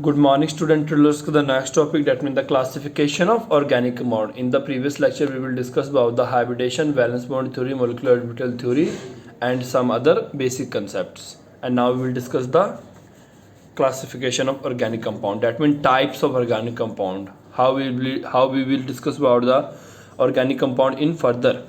Good morning, student. Let's go to the next topic, that means the classification of organic compound. In the previous lecture, we will discuss about the hybridization, valence bond theory, molecular orbital theory, and some other basic concepts. And now we will discuss the classification of organic compound. That means types of organic compound. How we will discuss about the organic compound in further.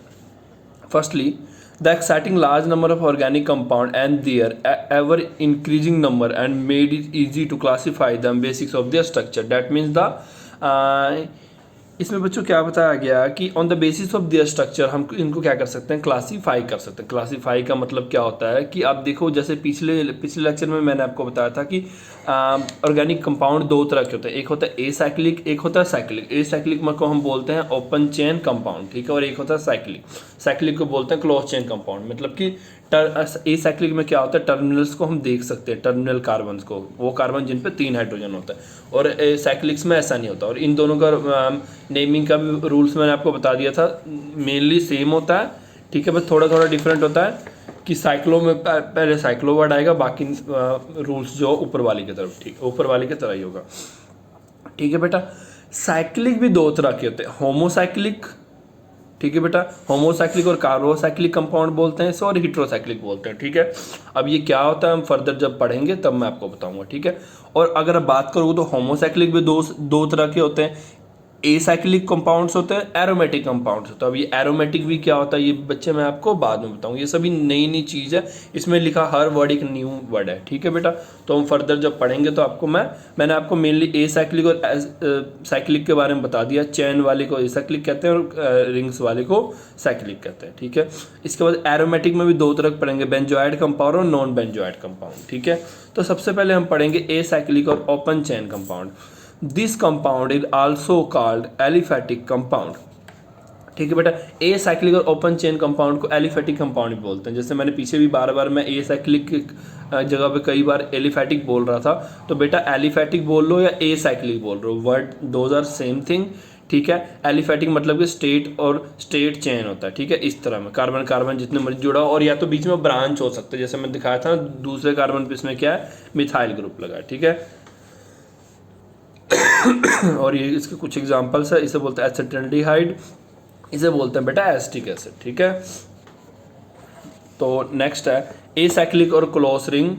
Firstly, the exciting large number of organic compound and their ever increasing number and made it easy to classify them basics of their structure. That means इसमें बच्चों क्या बताया गया कि on the basis of their structure हम इनको क्या कर सकते हैं, क्लासीफाई कर सकते हैं. क्लासीफाई का मतलब क्या होता है कि आप देखो, जैसे पिछले लेक्चर में मैंने आपको बताया था कि ऑर्गेनिक कंपाउंड दो तरह के होते हैं. एक होता है ए साइक्लिक, एक होता है साइक्लिक. ए साइक्लिक को हम बोलते हैं ओपन चेन कंपाउंड, ठीक है, और एक होता है साइक्लिक. साइक्लिक को बोलते हैं क्लोज चेन कंपाउंड. मतलब कि ए साइक्लिक में क्या होता है, टर्मिनल्स को हम देख सकते हैं, टर्मिनल कार्बन को, वो कार्बन जिन पे 3 हाइड्रोजन होता है. और साइक्लिक्स में ऐसा नहीं होता. और इन दोनों का नेमिंग का भी रूल्स मैंने आपको बता दिया था, मेनली सेम होता है, ठीक है, बस थोड़ा थोड़ा डिफरेंट होता है कि साइक्लो में पहले साइक्लो वर्ड आएगा, बाकी रूल्स जो ऊपर वाली की तरफ, ठीक, ऊपर वाली की तरह ही होगा, ठीक है बेटा. साइक्लिक भी दो तरह के होते हैं, होमोसाइक्लिक, ठीक है बेटा, होमोसाइक्लिक और कार्बोसाइक्लिक कंपाउंड बोलते हैं इसे, और हेटेरोसाइक्लिक बोलते हैं, ठीक है. अब ये क्या होता है हम फर्दर जब पढ़ेंगे तब मैं आपको बताऊंगा, ठीक है. और अगर आप बात करोगे तो होमोसाइक्लिक भी दो तरह के होते हैं. एसाइक्लिक कंपाउंड्स होते हैं, एरोमेटिक कंपाउंड्स होते हैं. अब ये एरोमेटिक भी क्या होता है ये बच्चे मैं आपको बाद में बताऊंगा. ये सभी नई नई चीज़ है, इसमें लिखा हर वर्ड एक न्यू वर्ड है, ठीक है बेटा. तो हम फर्दर जब पढ़ेंगे तो आपको मैंने आपको मेनली एसाइक्लिक और साइक्लिक के बारे में बता दिया. चैन वाले को एसाइक्लिक कहते हैं और रिंग्स वाले को साइक्लिक कहते हैं, ठीक है. इसके बाद एरोमेटिक में भी दो तरह पढ़ेंगे, बेंजोइड कंपाउंड और नॉन बेंजोइड कंपाउंड, ठीक है. तो सबसे पहले हम पढ़ेंगे एसाइक्लिक और open chain compound. This compound is also called aliphatic compound, ठीक है बेटा. ए साइक्लिक और ओपन चेन कंपाउंड को एलिफेटिक कंपाउंड भी बोलते हैं. जैसे मैंने पीछे भी बार बार मैं ए साइक्लिक की जगह पे कई बार एलिफेटिक बोल रहा था, तो बेटा एलिफेटिक बोल लो या ए साइक्लिक बोल रहे हो, word those are same thing, ठीक है. एलिफेटिक मतलब कि स्टेट और स्टेट चेन होता है, ठीक है. इस तरह में कार्बन कार्बन जितने मर्जी जुड़ा हो, और या तो बीच में ब्रांच हो सकते हैं, जैसे मैं दिखाया था दूसरे कार्बन पे इसमें क्या है, मिथाइल ग्रुप लगा है, ठीक है. और ये इसके कुछ एग्जांपल्स है. इसे बोलते हैं एसिटाल्डिहाइड, इसे बोलते हैं बेटा एसिटिक एसिड, ठीक है. तो नेक्स्ट है एसाइक्लिक और क्लोज रिंग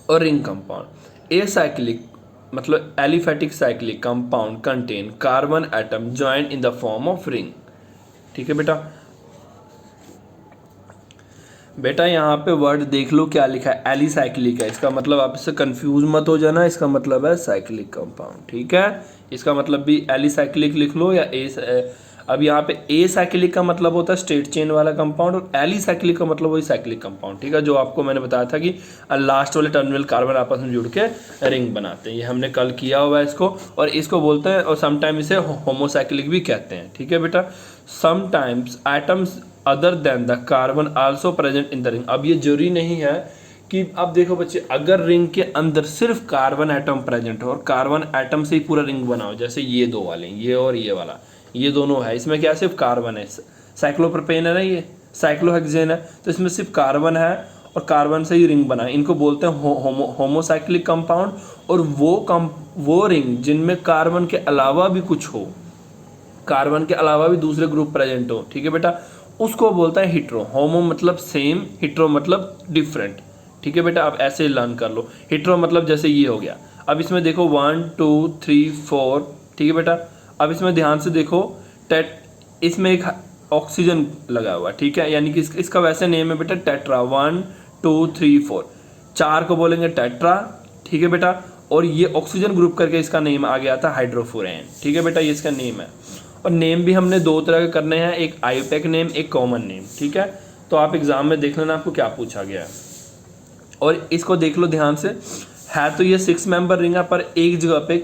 और रिंग कंपाउंड. एसाइक्लिक मतलब aliphatic cyclic compound contain carbon atom joint in the form of ring, ठीक है बेटा. बेटा यहाँ पे वर्ड देख लो क्या लिखा है, एलिसाइक्लिक है. इसका मतलब आप इससे कंफ्यूज मत हो जाना, इसका मतलब है साइक्लिक कंपाउंड, ठीक है. इसका मतलब भी एलिसाइक्लिक लिख लो या अब यहाँ पे ए साइक्लिक का मतलब होता है स्ट्रेट चेन वाला कंपाउंड, और एलिसाइक्लिक का मतलब वही साइक्लिक कंपाउंड, ठीक है. जो आपको मैंने बताया था कि लास्ट वाले टर्मिनल कार्बन आपस में जुड़ के रिंग बनाते हैं, ये हमने कल किया हुआ है इसको. और इसको बोलते हैं, और समटाइम इसे होमोसाइक्लिक भी कहते हैं, ठीक है बेटा. Sometimes atoms other than the carbon also present in the ring. अब ये जरूरी नहीं है कि, अब देखो बच्चे, अगर रिंग के अंदर सिर्फ कार्बन एटम प्रेजेंट हो और कार्बन एटम से ही पूरा रिंग बना हो, जैसे ये दो वाले, ये और ये वाला, ये दोनों है, इसमें क्या सिर्फ कार्बन है, साइक्लोप्रोपेन है ना, ये साइक्लोहेक्सेन है, तो इसमें सिर्फ कार्बन है और कार्बन से ही रिंग बना है. इनको बोलते हैं होमोसाइक्लिक कंपाउंड. और वो रिंग जिनमें कार्बन के अलावा भी कुछ हो, कार्बन के अलावा भी दूसरे ग्रुप प्रेजेंट हो, ठीक है बेटा, उसको बोलता है हिट्रो. होमो मतलब सेम, हिट्रो मतलब डिफरेंट, ठीक है बेटा. आप ऐसे लर्न कर लो. हिट्रो मतलब जैसे ये हो गया. अब इसमें देखो 1 2 3 4, ठीक है बेटा. अब इसमें ध्यान से देखो, इसमें एक ऑक्सीजन लगा हुआ, ठीक है, यानी कि इसका वैसे नेम है बेटा टेट्रा. 1 2 3 4, 4 को बोलेंगे टेट्रा, ठीक है बेटा. और ये ऑक्सीजन ग्रुप करके इसका नेम आ गया था हाइड्रोफोरेन, ठीक है बेटा, ये इसका नेम है. और नेम भी हमने दो तरह के करने हैं, एक आईयूपैक नेम, एक कॉमन नेम, ठीक है. तो आप एग्जाम में देख लेना आपको क्या पूछा गया है. और इसको देख लो ध्यान से, है तो ये 6 मेंबर रिंग है, पर एक जगह पे,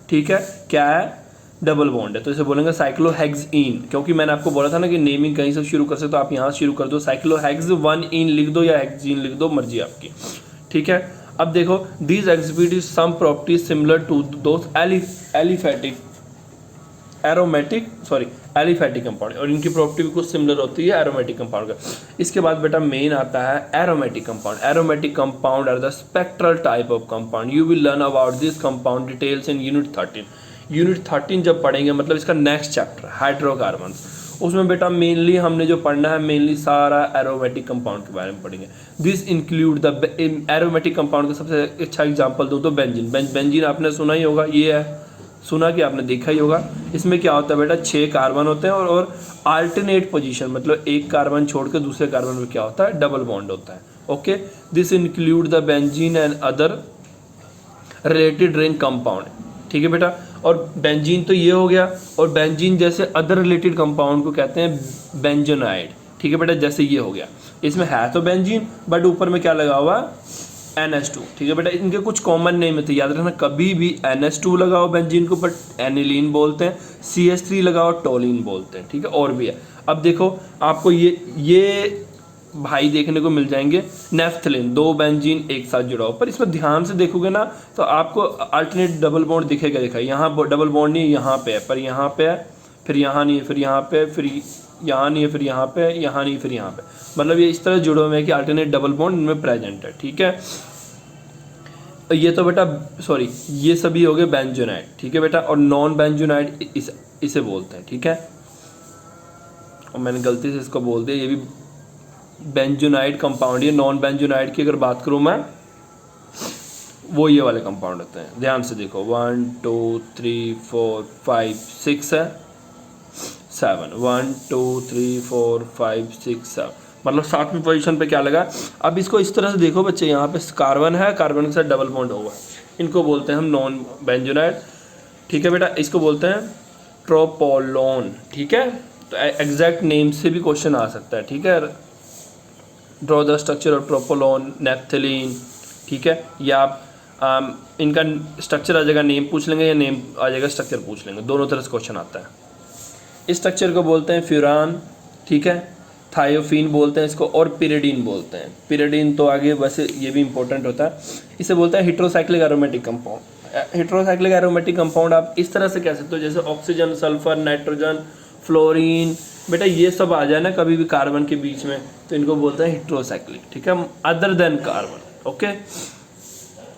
ठीक है, क्या है, डबल बॉन्ड है, तो इसे बोलेंगे साइक्लोहेक्सीन. क्योंकि मैंने आपको बोला था ना कि नेमिंग कहीं से शुरू कर सकते, तो आप यहाँ शुरू कर दो, साइक्लोहेक्स 1 इन लिख दो या हेक्सीन लिख दो, मर्जी आपकी, ठीक है. अब देखो, these exhibit some properties similar to those aliphatic aromatic aliphatic compound, और इनकी प्रॉपर्टी भी कुछ सिमिलर होती है एरोमेटिक कंपाउंड का। इसके बाद बेटा मेन आता है aromatic compound. Aromatic compound are the spectral type of compound. You will learn about this compound details in unit 13। Unit 13 जब पढ़ेंगे, मतलब इसका नेक्स्ट चैप्टर हाइड्रोकार्बन्स, उसमें बेटा मेनली हमने जो पढ़ना है मेनली सारा एरोमेटिक कंपाउंड के बारे में पढ़ेंगे। This include the aromatic compound का सबसे अच्छा एग्जांपल दूं तो बेंजीन। बेंजीन आपने सुना ही होगा, ये है, सुना कि आपने देखा ही होगा। इसमें क्या होता है बेटा, 6 कार्बन होते हैं और अल्टरनेट पोजीशन, मतलब एक कार्बन छोड़ के दूसरे कार्बन में क्या होता है, डबल बॉन्ड होता है। Okay, this include the benzene and other related ring compound. ठीक है बेटा, और बेंजीन तो ये हो गया, और बेंजीन जैसे अदर रिलेटेड कंपाउंड को कहते हैं बेंजोनाइड। ठीक है बेटा, जैसे ये हो गया, इसमें है तो बेंजीन बट ऊपर में क्या लगा हुआ, NH2। ठीक है बेटा, इनके कुछ कॉमन नेम है तो याद रखना, कभी भी NH2 लगाओ बेंजीन को पर एनिलीन बोलते हैं, CH3 लगाओ टोलिन बोलते हैं। ठीक है, और भी है। अब देखो आपको ये भाई देखने को मिल जाएंगे नेफ्थलीन, 2 बेंजीन एक साथ जुड़ा हो, पर इसमें ध्यान से देखोगे ना तो आपको अल्टरनेट डबल बॉन्ड दिखेगा। यहाँ डबल बॉन्ड नहीं, यहाँ पे है, पर यहाँ पे है, फिर यहाँ नहीं है, फिर यहाँ पे, फिर यहाँ नहीं है, फिर यहाँ पे, यहाँ नहीं, फिर यहाँ पे, मतलब ये इस तरह जुड़े हुए हैं कि अल्टरनेट डबल बॉन्ड इनमें प्रेजेंट है। ठीक है, ये तो बेटा ये सभी हो गए बेंजोनाइड। ठीक है बेटा, और नॉन बेंजोनाइड इसे बोलते हैं। ठीक है, और मैंने गलती से इसको बोल दिया, ये भी बेंजोनाइड कंपाउंड। ये नॉन बेंजोनाइड की अगर बात करूं मैं, वो ये वाले कंपाउंड होते हैं। ध्यान से देखो, 1 2 3 4 5 6 है, 7, 1 2 3 4 5 6 7, मतलब 7वीं पोजीशन पे क्या लगा। अब इसको इस तरह से देखो बच्चे, यहाँ पे कार्बन है, कार्बन के साथ डबल बॉन्ड होगा, इनको बोलते हैं हम नॉन बेंजोनाइड। ठीक है बेटा, इसको बोलते हैं ट्रोपोलोन। ठीक है, तो एग्जैक्ट नेम से भी क्वेश्चन आ सकता है। ठीक है, draw the structure of tropolone, naphthalene. ठीक है, या आप इनका स्ट्रक्चर आ जाएगा, नेम पूछ लेंगे, या नेम आ जाएगा स्ट्रक्चर पूछ लेंगे, दोनों तरह से क्वेश्चन आता है। इस स्ट्रक्चर को बोलते हैं फ्यूरान। ठीक है, थायोफीन बोलते हैं इसको, और पिरिडीन बोलते हैं। पिरिडीन तो आगे वैसे ये भी इंपॉर्टेंट होता है। इसे बोलते हैं heterocyclic aromatic compound. Heterocyclic aromatic compound आप इस तरह से कह सकते हो, जैसे ऑक्सीजन, सल्फर, नाइट्रोजन, फ्लोरीन, बेटा ये सब आ जाए ना कभी भी कार्बन के बीच में तो इनको बोलते हैं हेट्रोसाइक्लिक। ठीक है, other than carbon. Okay,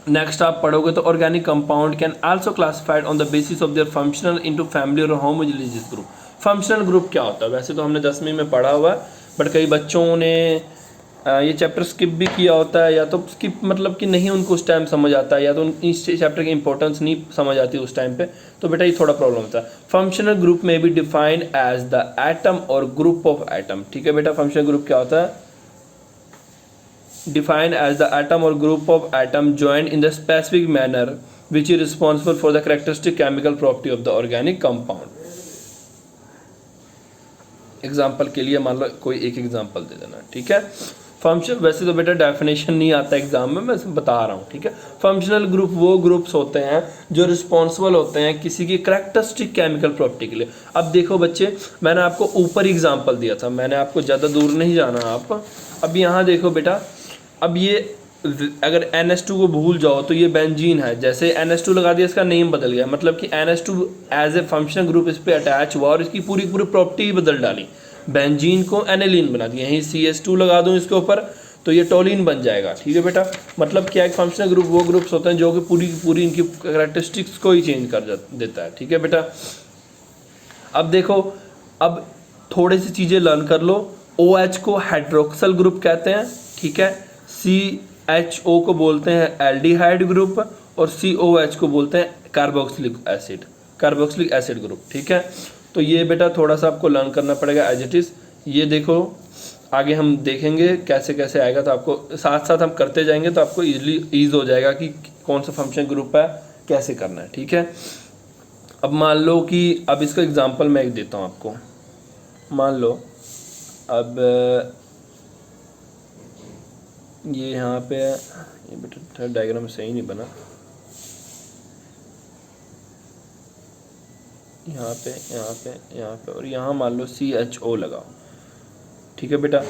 next आप पढ़ोगे तो organic compound can also classified on the basis of their functional into family और होमोजेनियस ग्रुप। फंक्शनल ग्रुप क्या होता है, वैसे तो हमने 10वीं में पढ़ा हुआ है, बट कई बच्चों ने ये चैप्टर स्किप भी किया होता है, या तो स्किप मतलब कि नहीं उनको उस टाइम समझ आता है, या तो इस चैप्टर की इंपॉर्टेंस नहीं समझ आती उस टाइम पे, तो बेटा ये थोड़ा प्रॉब्लम होता है। Functional group may be defined as the atom or group of atom. ठीक है बेटा, फंक्शनल ग्रुप क्या होता है, defined as the atom or group of atom joined in the specific manner which is responsible for the characteristic chemical property of the organic compound. Example के लिए मान लो कोई एक एग्जाम्पल दे देना। ठीक है, फंक्शन, वैसे तो बेटा डेफिनेशन नहीं आता एग्जाम में, मैं बता रहा हूँ। ठीक है, फंक्शनल ग्रुप वो ग्रुप्स होते हैं जो रिस्पॉन्सिबल होते हैं किसी की कैरेक्टरिस्टिक केमिकल प्रॉपर्टी के लिए। अब देखो बच्चे, मैंने आपको ऊपर एग्जाम्पल दिया था, मैंने आपको ज़्यादा दूर नहीं जाना आप। अब यहाँ देखो बेटा, अब ये अगर NH2 को भूल जाओ तो ये बेंजीन है, जैसे NH2 लगा दिया इसका नेम बदल गया, मतलब कि NH2 as a functional group इस पर अटैच हुआ और इसकी पूरी प्रॉपर्टी ही बदल डाली, बेंजीन को एनिलीन बना दिया। यहीं CH2 लगा दूं इसके ऊपर तो ये टोलिन बन जाएगा। ठीक है बेटा, मतलब क्या, एक फंक्शनल ग्रुप वो ग्रुप्स होते हैं जो कि पूरी इनकी कैरेक्टरिस्टिक्स को ही चेंज कर देता है। ठीक है बेटा, अब देखो, अब थोड़ी सी चीज़ें लर्न कर लो। OH को हाइड्रोक्सल ग्रुप कहते हैं। ठीक है, CHO को बोलते हैं एल्डिहाइड ग्रुप, और COH को बोलते हैं कार्बोक्सिलिक एसिड ग्रुप। ठीक है, तो ये बेटा थोड़ा सा आपको लर्न करना पड़ेगा एज इट इज़। ये देखो आगे हम देखेंगे कैसे कैसे आएगा, तो आपको साथ साथ हम करते जाएंगे तो आपको ईज हो जाएगा कि कौन सा फंक्शन ग्रुप है, कैसे करना है। ठीक है, अब मान लो कि अब इसका एग्जांपल मैं एक देता हूँ आपको। मान लो अब ये यहाँ पे, ये बेटा डायग्राम सही नहीं बना, यहाँ पे और यहाँ मान लो CHO लगाओ। ठीक है बेटा,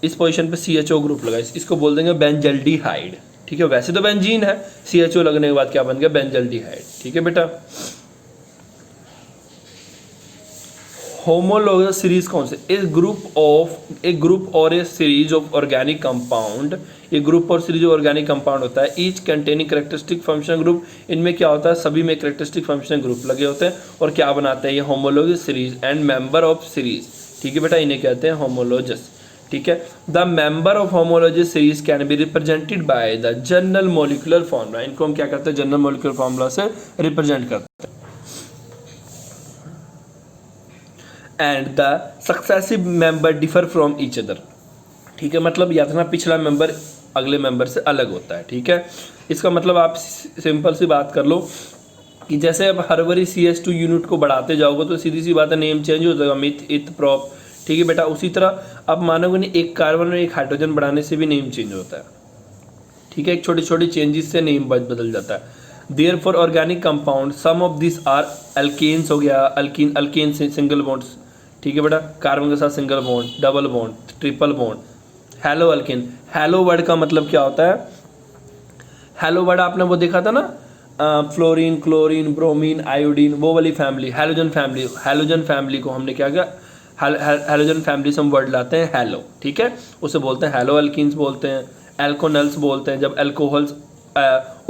इस पोजीशन पे CHO ग्रुप लगा, इसको बोल देंगे बेंजल्डिहाइड। ठीक है, वैसे तो बेंजीन है, CHO लगने के बाद क्या बन गया, बेंजल्डिहाइड। ठीक है बेटा, होमोलोगस सीरीज कौन से? ए ग्रुप और ए सीरीज ऑफ ऑर्गेनिक कंपाउंड, ये ग्रुप और सीरीज ऑर्गेनिक कंपाउंड होता है, each containing characteristic function group. इनमें क्या होता है, सभी में कैरेक्टरिस्टिक फंक्शन ग्रुप लगे होते हैं और क्या बनाते हैं ये homologous series and member of series. ठीक है बेटा, इन्हें कहते हैं होमोलोजस। ठीक है, the member of homologous series can be represented by the general molecular formula. इनको हम क्या करते हैं, जनरल मॉलिक्यूलर फॉर्मूला से रिप्रेजेंट करते हैं। And the successive member differ from each other. ठीक है, मतलब या तो ना पिछला मेंबर अगले मेंबर से अलग होता है। ठीक है, इसका मतलब आप सिंपल सी बात कर लो कि जैसे अब हर बारी CS2 यूनिट को बढ़ाते जाओगे तो सीधी सी बात है नेम चेंज हो जाएगा, मिथ इथ प्रॉप। ठीक है बेटा, उसी तरह अब मानोगे नहीं, एक कार्बन और एक हाइड्रोजन बढ़ाने से भी नेम चेंज होता है। ठीक है, एक छोटी छोटी चेंजेस से नेम बदल जाता है। Therefore organic compound some of this are alkanes हो गया, अल्केन सिंगल बॉन्ड्स। ठीक है बेटा, कार्बन के साथ single bond, double bond, triple bond. Hello alkane, hello word का मतलब क्या होता है? हेलो वर्ड आपने वो देखा था ना, फ्लोरीन, क्लोरीन, ब्रोमीन, आयोडीन, वो वाली family, halogen family. Halogen family को हमने क्या किया, हैलोजन फैमिली से हम वर्ड लाते हैं हेलो। ठीक है, उसे बोलते हैं हेलो अल्कीन्स बोलते हैं, एल्कोनल्स बोलते हैं। जब एल्कोहल्स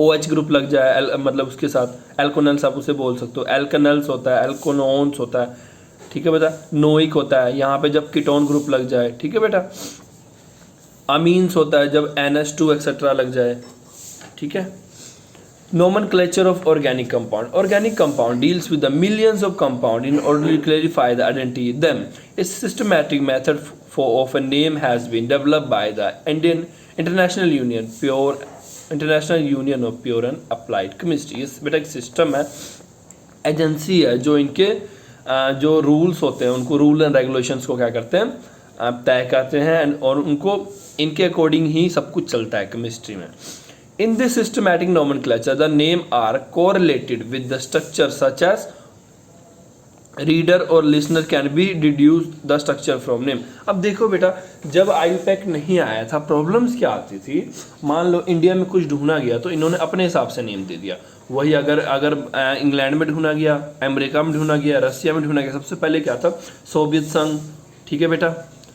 OH ग्रुप लग जाए मतलब उसके साथ एल्कोनल्स आप उसे बोल सकते हो। एल्कनल्स होता है, एल्कोनोन्स होता है। ठीक है बेटा, नोइक होता है यहाँ पे जब कीटोन ग्रुप लग जाए। ठीक है बेटा, अमीन्स होता है जब NH2 एक्सेट्रा लग जाए। ठीक है, nomenclature of organic compound. Organic compound deals with the millions of compound in order to clarify the identity of them. A systematic method of a name has been developed by the International Union of Pure and Applied Chemistry. इस बेटा एक system है, agency है जो इनके जो rules होते हैं उनको रूल एंड रेगुलेशंस को क्या करते हैं, तय करते हैं और उनको इनके अकॉर्डिंग ही सब कुछ चलता है केमिस्ट्री में। In this systematic nomenclature, the names are correlated with the structure such as reader or listener can be deduced the structure from name. अब देखो बेटा, जब IUPAC नहीं आया था प्रॉब्लम्स क्या आती थी, मान लो इंडिया में कुछ ढूंढना गया तो इन्होंने अपने हिसाब से नेम दे दिया। वही अगर इंग्लैंड में ढूंढा गया, अमेरिका में ढूंढा गया, रसिया में ढूंढा गया, सबसे पहले क्या था, सोवियत संघ। ठीक है बेटा,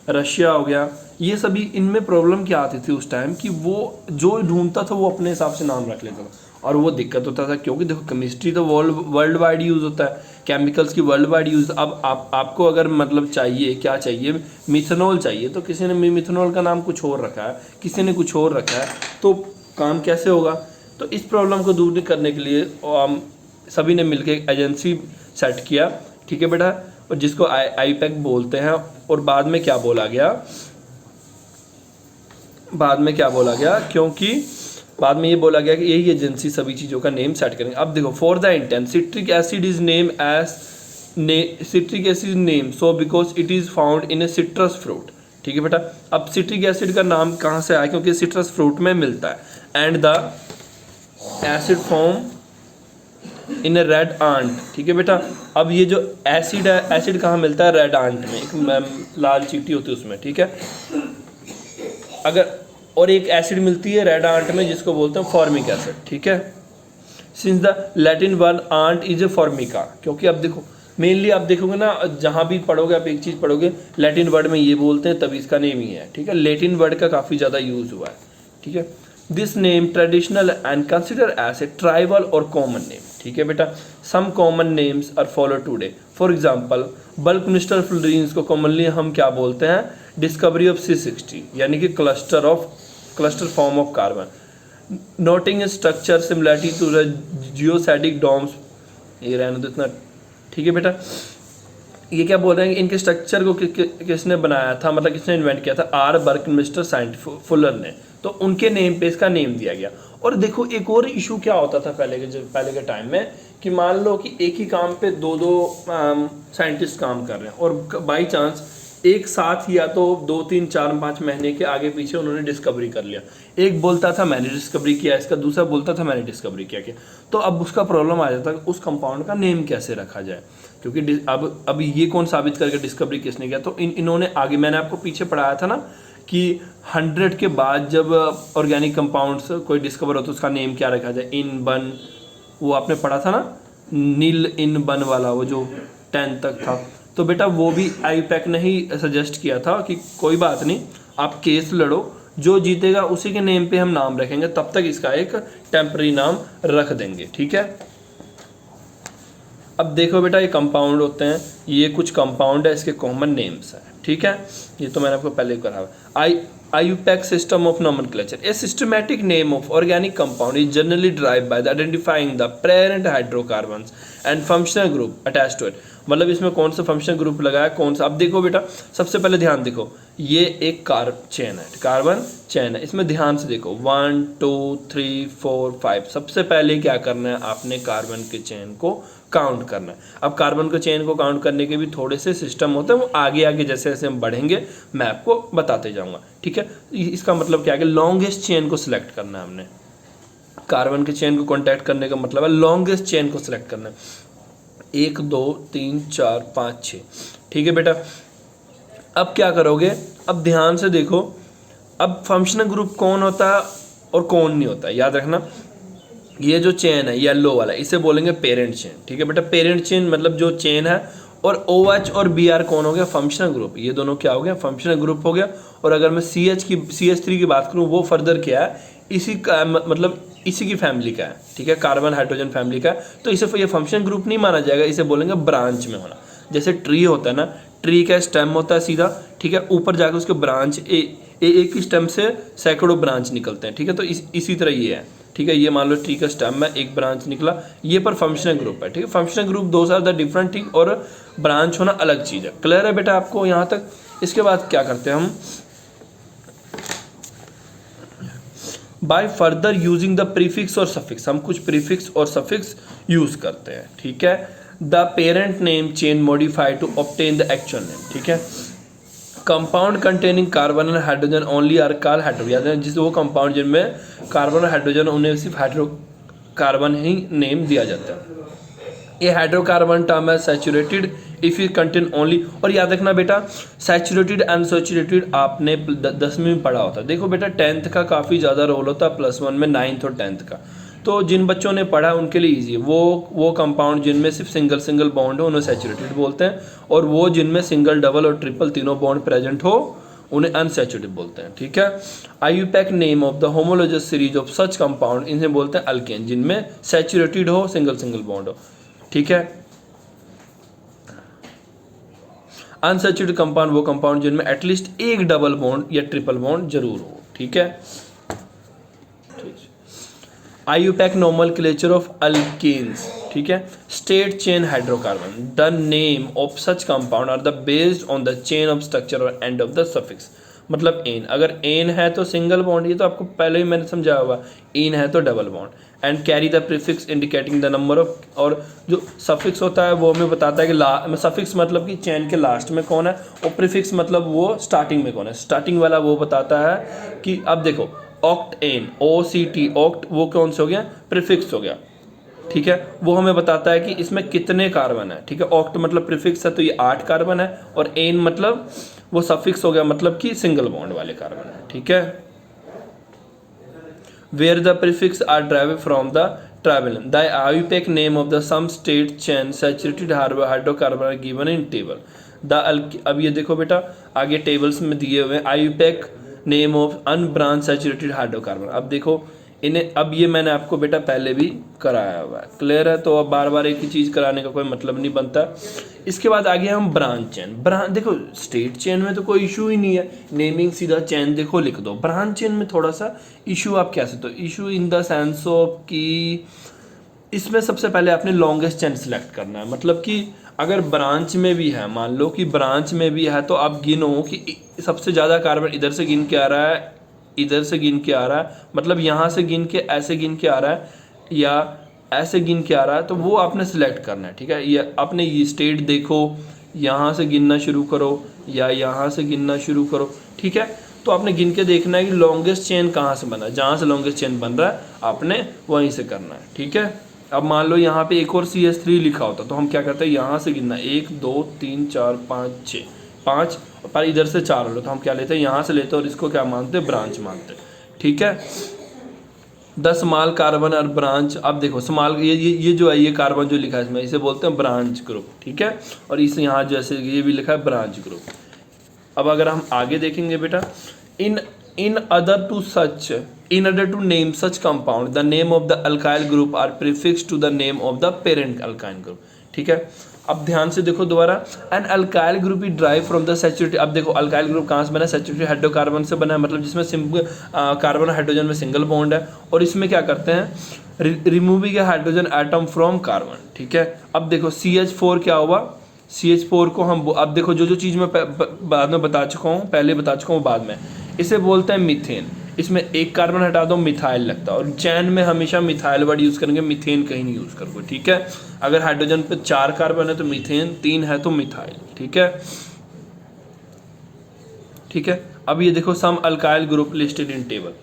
रशिया हो गया, ये सभी इनमें प्रॉब्लम क्या आती थी उस टाइम कि वो जो ढूंढता था वो अपने हिसाब से नाम रख लेता था और वो दिक्कत होता था, क्योंकि देखो केमिस्ट्री तो वर्ल्ड वाइड यूज़ होता है, केमिकल्स की वर्ल्ड वाइड यूज़। अब आपको अगर मतलब चाहिए, क्या चाहिए, मिथेनॉल चाहिए, तो किसी ने मिथेनॉल का नाम कुछ और रखा है, किसी ने कुछ और रखा है, तो काम कैसे होगा? तो इस प्रॉब्लम को दूर करने के लिए सभी ने मिलकर एक एजेंसी सेट किया। ठीक है बेटा, और जिसको IUPAC बोलते हैं। और बाद में क्या बोला गया, क्योंकि बाद में ये बोला गया कि यही एजेंसी सभी चीज़ों का नेम सेट करेंगे। अब देखो, for the intent citric acid is name as citric acid name so because it is found in a citrus fruit. ठीक है बेटा, अब सिट्रिक एसिड का नाम कहाँ से आया, क्योंकि सिट्रस फ्रूट में मिलता है। And the acid form in A red ant. ठीक है बेटा, अब ये जो एसिड है, एसिड कहाँ मिलता है, रेड आंट में, एक लाल चींटी होती है उसमें। ठीक है, अगर और एक एसिड मिलती है रेड आंट में जिसको बोलते हैं फॉर्मिक एसिड। ठीक है, since the Latin word ant is a formica, क्योंकि अब देखो मेनली आप देखोगे ना, जहाँ भी पढ़ोगे आप एक चीज़ पढ़ोगे, लैटिन वर्ड में ये बोलते हैं तभी इसका नेम ही है। ठीक है, लैटिन वर्ड का काफ़ी ज़्यादा यूज हुआ है। ठीक है, this name traditional and consider as a tribal और कॉमन नेम। ठीक है बेटा, some common names are follow today. For example, buckminster fullerenes को कॉमनली हम क्या बोलते हैं, डिस्कवरी ऑफ C60, यानी कि cluster form of carbon, noting structure similarity to the geodesic domes. ये रहने दो इतना। ठीक है बेटा, ये क्या बोल रहे हैं कि इनके स्ट्रक्चर को किसने बनाया था, मतलब किसने इन्वेंट किया था, R बल्कमिस्टर साइंटिफिक फुलर ने, तो उनके नेम पे इसका नेम दिया गया। और देखो एक और इशू क्या होता था पहले के टाइम में, कि मान लो कि एक ही काम पे दो साइंटिस्ट काम कर रहे हैं और बाई चांस एक साथ या तो 2, 3, 4, 5 महीने के आगे पीछे उन्होंने डिस्कवरी कर लिया। एक बोलता था मैंने डिस्कवरी किया इसका, दूसरा बोलता था मैंने डिस्कवरी किया। तो अब उसका प्रॉब्लम आ जाता है उस कंपाउंड का नेम कैसे रखा जाए, क्योंकि अब ये कौन साबित करके डिस्कवरी किसने किया। तो इन्होंने आगे, मैंने आपको पीछे पढ़ाया था ना कि 100 के बाद जब ऑर्गेनिक कंपाउंड्स कोई डिस्कवर हो तो उसका नेम क्या रखा जाए, इन बन, वो आपने पढ़ा था ना, नील इन बन वाला, वो जो 10 तक था। तो बेटा वो भी आईयूपैक ने ही सजेस्ट किया था कि कोई बात नहीं, आप केस लड़ो, जो जीतेगा उसी के नेम पे हम नाम रखेंगे, तब तक इसका एक टेम्पररी नाम रख देंगे, ठीक है। अब देखो बेटा ये कंपाउंड होते हैं, ये कुछ कंपाउंड है, इसके कॉमन नेम्स हैं, ठीक है। ये तो मैंने आपको पहले ही कहा है। IUPAC system of nomenclature, a systematic name of organic compound is generally derived by the identifying the parent hydrocarbons and functional group attached to it। मतलब इसमें कौन सा फंक्शनल ग्रुप लगा है, कौन सा। अब देखो बेटा सबसे पहले ध्यान देखो, ये एक चेन है, कार्बन चेन है, इसमें ध्यान से देखो 1 2 3 4 5। सबसे पहले क्या करना है, आपने कार्बन के चेन को काउंट करना है। अब कार्बन के चेन को काउंट करने के भी थोड़े से सिस्टम होते हैं, वो आगे आगे जैसे जैसे हम बढ़ेंगे मैं आपको बताते जाऊंगा, ठीक है। इसका मतलब क्या है कि लॉन्गेस्ट चेन को सिलेक्ट करना है हमने। कार्बन के चेन को कॉन्टैक्ट करने का मतलब है लॉन्गेस्ट चेन को सिलेक्ट करना है। 1 2 3 4 5 6, ठीक है बेटा। अब क्या करोगे, अब ध्यान से देखो, अब फंक्शनल ग्रुप कौन होता है और कौन नहीं होता है, याद रखना। ये जो चेन है येलो वाला, इसे बोलेंगे पेरेंट चेन, ठीक है बेटा। पेरेंट चेन मतलब जो चेन है, और OH और Br कौन हो गया, फंक्शनल ग्रुप। ये दोनों क्या हो गया, फंक्शनल ग्रुप हो गया। और अगर मैं CH3 की बात करूँ, वो फर्दर क्या है, इसी का मतलब इसी की फैमिली का है, ठीक है, कार्बन हाइड्रोजन फैमिली का है। तो इसे ये फंक्शनल ग्रुप नहीं माना जाएगा, इसे बोलेंगे ब्रांच में होना। जैसे ट्री होता है ना, ट्री का स्टेम होता है सीधा, ठीक है, ऊपर जाकर उसके ब्रांच एक ही स्टेम से सैकड़ों ब्रांच निकलते हैं, ठीक है। तो इसी तरह ये है, ठीक है। ये मान लो ट्री का स्टेम है, एक ब्रांच निकला, ये पर फंक्शनल ग्रुप है, ठीक है। फंक्शनल ग्रुप दो आर द डिफरेंट थिंग, और ब्रांच होना अलग चीज है। क्लियर है बेटा आपको यहाँ तक। इसके बाद क्या करते हैं हम, by further using the prefix और सफिक्स, हम कुछ प्रीफिक्स और सफिक्स यूज करते हैं, ठीक है। The parent name change modified to obtain the actual name, ठीक है। Compound containing carbon and hydrogen only are called hydro, याद है, जिस वो कंपाउंड जिनमें कार्बन और हाइड्रोजन, उन्हें सिर्फ हाइड्रोकार्बन ही नेम दिया जाता है। ये हाइड्रोकार्बन टर्म है saturated if you contain only. और याद रखना बेटा, सैचुरेटेड अनसैचुरेटेड आपने 10वीं में पढ़ा होता है। देखो बेटा 10th का काफ़ी ज़्यादा रोल होता है +1 में, 9th और 10th का। तो जिन बच्चों ने पढ़ा उनके लिए ईजी है। वो कंपाउंड जिनमें सिर्फ सिंगल बॉन्ड हो उन्हें सैचुरेटेड बोलते हैं, और वो जिनमें सिंगल, डबल और ट्रिपल तीनों बॉन्ड प्रेजेंट हो उन्हें अनसैचुरेटेड बोलते हैं, ठीक है। IUPAC name of the homologous series of such compound, इन्हें बोलते हैं अल्केन, जिनमें सैचुरेटेड हो, सिंगल बॉन्ड हो, ठीक है। अनसैचुरेटेड कंपाउंड वो कंपाउंड जिनमें एटलीस्ट एक डबल बॉन्ड या ट्रिपल बॉन्ड जरूर हो, ठीक है। IUPAC nomenclature of alkenes, ठीक है। Straight chain hydrocarbon, the name of such compound are the based on the chain of structure or end of the suffix. मतलब एन, अगर एन है तो सिंगल बॉन्ड, ये तो आपको पहले ही मैंने समझाया हुआ, एन है तो double bond, and carry the prefix indicating the number of, और जो सफिक्स होता है वो हमें बताता है कि सफिक्स मतलब कि चेन के लास्ट में कौन है, और प्रीफिक्स मतलब वो स्टार्टिंग में कौन है। स्टार्टिंग वाला वो बताता है कि अब देखो ऑक्ट एन, OCT ऑक्ट, वो कौन से हो गया, प्रीफिक्स हो गया, ठीक है। वो हमें बताता है कि इसमें कितने कार्बन है, ठीक है। ऑक्ट मतलब प्रीफिक्स है तो ये 8 कार्बन है, और एन मतलब वो सफिक्स हो गया, मतलब कि सिंगल बॉन्ड वाले कार्बन है, ठीक है। Where the prefix are derived from the trivalent, the IUPAC name of the some state chain saturated hydrocarbon are given in table the. अब ये देखो बेटा आगे टेबल्स में दिए हुए IUPAC name of unbranch saturated hydrocarbon. अब देखो इन्हें, अब ये मैंने आपको बेटा पहले भी कराया हुआ है, क्लियर है। तो अब बार बार एक ही चीज़ कराने का कोई मतलब नहीं बनता। इसके बाद आगे हम ब्रांच चेन। देखो स्टेट चेन में तो कोई इशू ही नहीं है, नेमिंग सीधा चेन देखो लिख दो। ब्रांच चेन में थोड़ा सा इशू आप कह सकते हो, issue in the sense of कि इसमें सबसे पहले आपने लॉन्गेस्ट चेन सिलेक्ट करना है। मतलब कि अगर ब्रांच में भी है, मान लो कि ब्रांच में भी है, तो आप गिनो कि सबसे ज़्यादा कार्बन इधर से गिन के आ रहा है, इधर से गिन के आ रहा है, मतलब यहाँ से गिन के ऐसे गिन के आ रहा है, या ऐसे गिन के आ रहा है, तो वो आपने सिलेक्ट करना है, ठीक है। ये आपने ये स्टेट देखो, यहाँ से गिनना शुरू करो या यहाँ से गिनना शुरू करो, ठीक है। तो आपने गिन के देखना है कि लॉन्गेस्ट चेन कहाँ से बना है, जहाँ से लॉन्गेस्ट चेन बन रहा है आपने वहीं से करना है, ठीक है। अब मान लो यहाँ पे एक और CH3 लिखा होता तो हम क्या करते हैं, यहाँ से गिनना 1 2 3 4 5 6, 5 पर इधर से 4 लो, तो हम क्या लेते हैं, यहाँ से लेते हैं और इसको क्या मानते हैं, ब्रांच मानते हैं, ठीक है। द स्मॉल कार्बन और ब्रांच, अब देखो स्मॉल ये जो है, ये कार्बन जो लिखा है इसमें, इसे बोलते हैं ब्रांच ग्रुप, ठीक है। और इस यहाँ जैसे ये भी लिखा है ब्रांच ग्रुप। अब अगर हम आगे देखेंगे बेटा, in in other to such in order to name such compound the name of the alkyl group are prefix to the name of the parent alkyl group, ठीक है। अब ध्यान से देखो दोबारा, an alkyl group is drive from the saturated, अब देखो alkyl group कहाँ से बना है, सैचुरेटेड हाइड्रोकार्बन से बना है, मतलब जिसमें सिंपल कार्बन हाइड्रोजन में सिंगल बॉन्ड है। और इसमें क्या करते हैं, removing hydrogen atom from carbon, ठीक है। अब देखो CH4 क्या हुआ, CH4 को हम, अब देखो जो जो चीज़ मैं बाद में बता चुका हूँ, पहले बता चुका हूँ बाद में, इसे बोलते हैं मीथेन। इसमें एक कार्बन हटा दो मिथाइल लगता है, और चैन में हमेशा मिथाइल वर्ड यूज़ करेंगे, मीथेन कहीं नहीं यूज़ करोगे, ठीक है। अगर हाइड्रोजन पे 4 कार्बन है तो मीथेन, 3 है तो मिथाइल, ठीक है, ठीक है। अब ये देखो some alkyl group listed in table,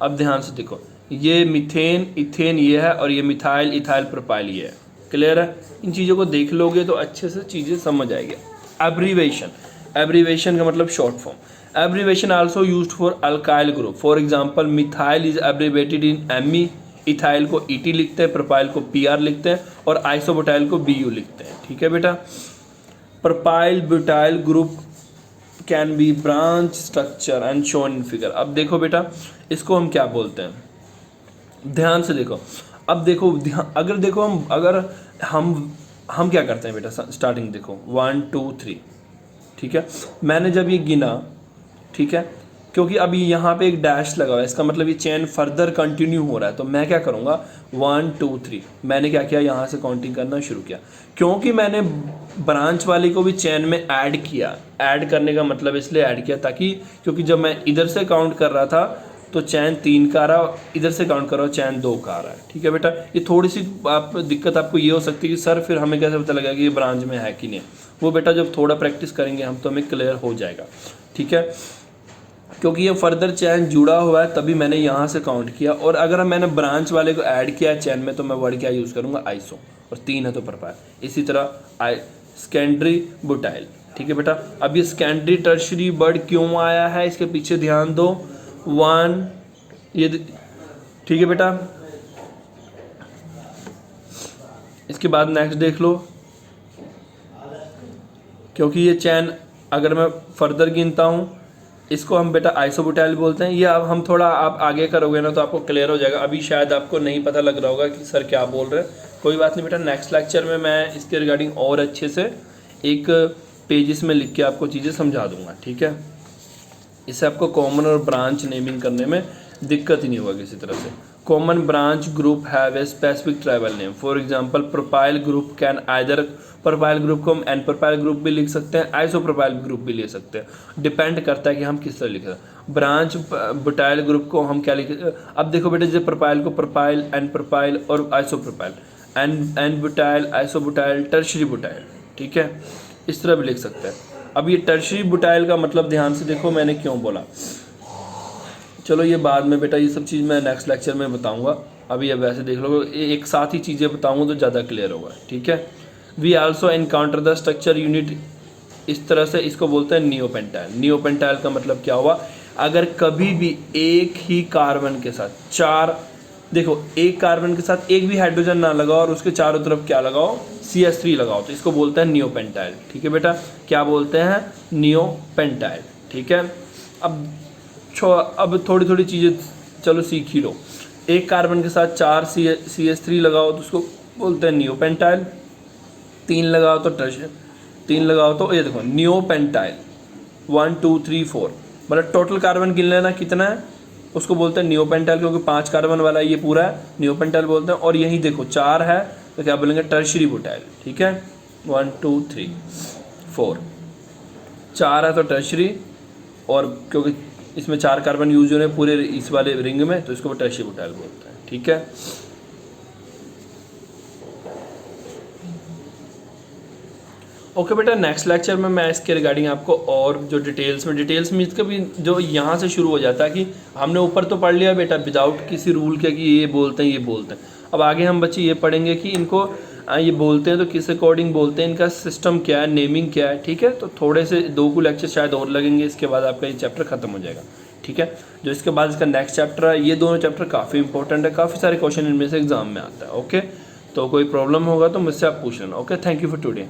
अब ध्यान से देखो, ये मीथेन इथेन ये है, और ये मिथाइल इथाइल प्रोपाइल ये है, क्लियर है। इन चीज़ों को देख लोगे तो अच्छे से चीज़ें समझ आएगी। एब्रीवेशन, एब्रीवेशन का मतलब short form. Abbreviation also used for alkyl group, for example methyl is abbreviated in ME, ethyl को ET लिखते हैं, प्रोपाइल को PR लिखते हैं, और आइसोब्यूटाइल को BU लिखते हैं, ठीक है बेटा। Propyl butyl group can be branch structure and shown in figure. अब देखो बेटा, इसको हम क्या बोलते हैं, ध्यान से देखो। अब देखो अगर देखो हम क्या करते हैं बेटा, स्टार्टिंग देखो 1 2 3, ठीक है। मैंने जब ये गिना, ठीक है, क्योंकि अभी यहाँ पे एक डैश लगा हुआ है, इसका मतलब ये चेन फर्दर कंटिन्यू हो रहा है, तो मैं क्या करूँगा 1 2 3, मैंने क्या किया, यहाँ से काउंटिंग करना शुरू किया, क्योंकि मैंने ब्रांच वाले को भी चेन में ऐड किया। ऐड करने का मतलब इसलिए ऐड किया ताकि, क्योंकि जब मैं इधर से काउंट कर रहा था तो चैन 3 का आ रहा, इधर से काउंट कर रहा हूँ चैन 2 का आ रहा है, ठीक है बेटा। ये थोड़ी सी दिक्कत आपको ये हो सकती है कि सर फिर हमें कैसे पता लगेगा कि ये ब्रांच में है कि नहीं, वो बेटा जब थोड़ा प्रैक्टिस करेंगे हम तो हमें क्लियर हो जाएगा, ठीक है। क्योंकि ये फर्दर चैन जुड़ा हुआ है तभी मैंने यहाँ से काउंट किया, और अगर मैंने ब्रांच वाले को ऐड किया चैन में तो मैं वर्ड क्या यूज़ करूँगा, आइसो, और 3 है तो प्रोपाइल। इसी तरह सेकेंडरी बुटाइल, ठीक है बेटा। अब ये सेकेंडरी टर्शरी वर्ड क्यों आया है, इसके पीछे ध्यान दो, 1 ये, ठीक है बेटा। इसके बाद नेक्स्ट देख लो, क्योंकि ये चैन अगर मैं फर्दर गिनता हूँ, इसको हम बेटा आइसोब्यूटाइल बोलते हैं। ये अब हम थोड़ा आप आगे करोगे ना तो आपको क्लियर हो जाएगा, अभी शायद आपको नहीं पता लग रहा होगा कि सर क्या बोल रहे हैं, कोई बात नहीं बेटा, नेक्स्ट लेक्चर में मैं इसके रिगार्डिंग और अच्छे से एक पेजेस में लिख के आपको चीज़ें समझा दूंगा, ठीक है। इससे आपको कॉमन और ब्रांच नेमिंग करने में दिक्कत ही नहीं होगा किसी तरह से। Common branch group have a specific tribal name, for example propyl group can either, propyl group को हम एन प्रोपाइल ग्रुप भी लिख सकते हैं, आइसोप्रोपाइल ग्रुप भी ले सकते हैं, डिपेंड करता है कि हम किस तरह लिख रहे हैं। ब्रांच बुटाइल ग्रुप को हम क्या लिख, अब देखो बेटा जैसे प्रोपाइल को प्रोपाइल, एन प्रोपाइल और isopropyl, n butyl, isobutyl, tertiary butyl, ठीक है, इस तरह भी लिख सकते हैं। अब ये टर्शरी बुटाइल का मतलब ध्यान से देखो मैंने क्यों बोला, चलो ये बाद में बेटा, ये सब चीज़ मैं नेक्स्ट लेक्चर में बताऊंगा, अभी अब वैसे देख लो, एक साथ ही चीज़ें बताऊंगा तो ज़्यादा क्लियर होगा, ठीक है। We also encounter the structure unit, इस तरह से इसको बोलते हैं नियोपेंटाइल। नियोपेंटाइल का मतलब क्या हुआ, अगर कभी भी एक ही कार्बन के साथ 4, देखो एक कार्बन के साथ एक भी हाइड्रोजन ना लगाओ और उसके चारों तरफ क्या लगाओ, CH3 लगाओ, तो इसको बोलते हैं नियोपेंटाइल, ठीक है बेटा। क्या बोलते हैं, नियोपेंटाइल, ठीक है। अब थोड़ी थोड़ी चीज़ें चलो सीख ही लो। एक कार्बन के साथ 4 CH3 लगाओ तो उसको बोलते हैं नियोपेंटाइल, 3 लगाओ तो 3 लगाओ तो ये देखो नियोपेंटाइल, 1 2 3 4, मतलब टोटल कार्बन गिन लेना कितना है, उसको बोलते हैं नियोपेंटाइल, क्योंकि 5 कार्बन वाला ये पूरा है, नियोपेंटाइल बोलते हैं। और यही देखो 4 है तो क्या बोलेंगे, टर्शरी बुटाइल, ठीक है। 1 2 3 4, 4 है तो टर्शरी, और क्योंकि इसमें 4 कार्बन यूज हो रहे हैं पूरे इस वाले रिंग में तो इसको टर्शरी बुटाइल बोलते हैं, ठीक है। ओके बेटा, नेक्स्ट लेक्चर में मैं इसके रिगार्डिंग आपको और जो डिटेल्स में इसका भी जो यहाँ से शुरू हो जाता है कि हमने ऊपर तो पढ़ लिया बेटा विदाउट किसी रूल के कि ये बोलते हैं, अब आगे हम बच्चे ये पढ़ेंगे कि इनको ये बोलते हैं तो किस अकॉर्डिंग बोलते हैं, इनका सिस्टम क्या है, नेमिंग क्या है, ठीक है। तो थोड़े से 2 को लेक्चर शायद और लगेंगे, इसके बाद आपका ये चैप्टर खत्म हो जाएगा, ठीक है। जो इसके बाद इसका नेक्स्ट चैप्टर है, ये दोनों चैप्टर काफ़ी इंपॉर्टेंट है, काफ़ी सारे क्वेश्चन इनमें से एग्जाम में आता है। ओके, तो कोई प्रॉब्लम होगा तो मुझसे आप पूछ लेना। Okay, thank you for today.